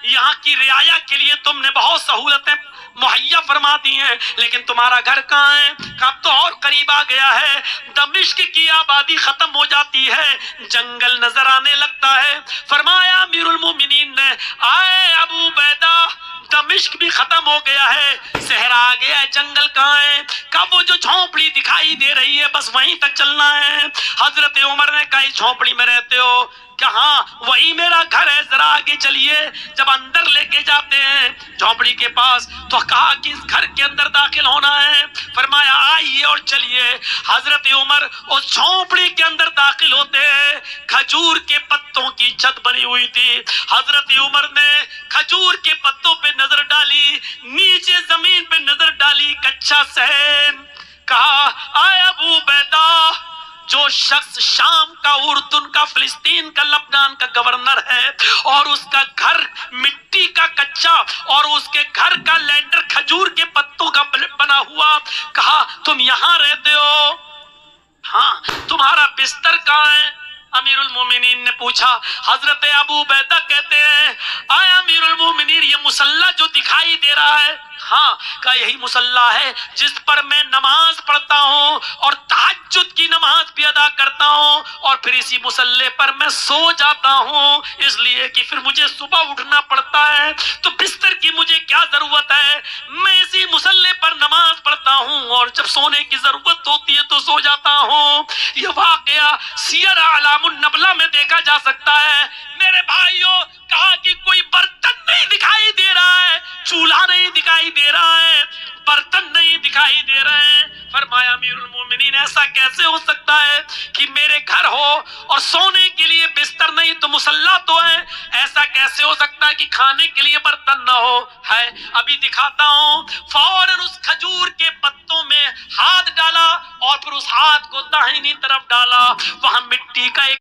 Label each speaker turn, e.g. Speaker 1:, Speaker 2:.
Speaker 1: यहाँ की रियाया के लिए तुमने बहुत सहूलतें मुहैया फरमा दी हैं, लेकिन तुम्हारा घर कहाँ है? अब तो और करीब आ गया है, दमिश्क की आबादी खत्म हो जाती है, जंगल नजर आने लगता है। फरमाया अमीरुल मोमिनीन ने, आए अबू बैदा, दमिश्क भी खत्म हो गया है, सहरा आ गया है, जंगल कहाँ है? कब वो जो झोंपड़ी दिखाई दे रही है बस वहीं तक चलना है। हजरत उमर ने कहा, इस झोंपड़ी में रहते हो? कहाँ? वही मेरा घर है, जरा आगे चलिए। जब अंदर लेके जाते हैं झोंपड़ी के पास तो कहा कि इस घर के अंदर दाखिल होना है। फरमाया आइए और चलिए। हजरत उमर उस झोंपड़ी के अंदर दाखिल होते हैं, खजूर के पत्तों की छत बनी हुई थी। हजरत उमर ने खजूर के पत्तों पे नजर डाली, नीचे जमीन पे नजर डाली, कच्चा सहन। कहा, आए अबू बैदा, जो शख्स शाम का, उर्दुन का, फिलिस्तीन का, लबनान का गवर्नर है और उसका घर मिट्टी का कच्चा और उसके घर का लैंडर खजूर के पत्तों का बना हुआ, कहा तुम यहाँ रहते हो? हाँ। तुम्हारा बिस्तर कहाँ है? अमीरुल मोमिनीन ने पूछा। हजरत अबू बैदा कहते हैं, आए अमीरुल मोमिनीन, ये मुसल्ला जो दिखाई दे रहा है, हाँ, का यही मुसल्ला है जिस पर मैं नमाज पढ़ता हूँ और तहज्जुद की नमाज भी अदा करता हूँ, और फिर इसी मुसल्ले पर मैं सो जाता हूँ, इसलिए कि फिर मुझे सुबह उठना पड़ता है, तो बिस्तर की मुझे क्या जरूरत है? मैं इसी मुसल्ले पर नमाज पढ़ता हूँ और जब सोने की जरूरत होती है तो सो जाता हूँ। यह वाकया सियर आलामुन नबला में देखा जा सकता है। मेरे भाइयों, कहा कि कोई बर्तन नहीं दिखाई दे रहा है, चूल्हा नहीं दिखाई दे रहा है, बर्तन नहीं दिखाई दे रहे हैं। फरमाया अमीरुल मोमिनीन, ऐसा कैसे हो सकता है कि मेरे घर हो और सोने के लिए बिस्तर नहीं तो मुसल्ला तो है? ऐसा कैसे हो सकता है कि खाने के लिए बर्तन ना हो? है, अभी दिखाता हूं। फौरन उस खजूर के पत्तों में हाथ डाला और फिर उस हाथ को दाहिनी तरफ डाला, वहां मिट्टी का एक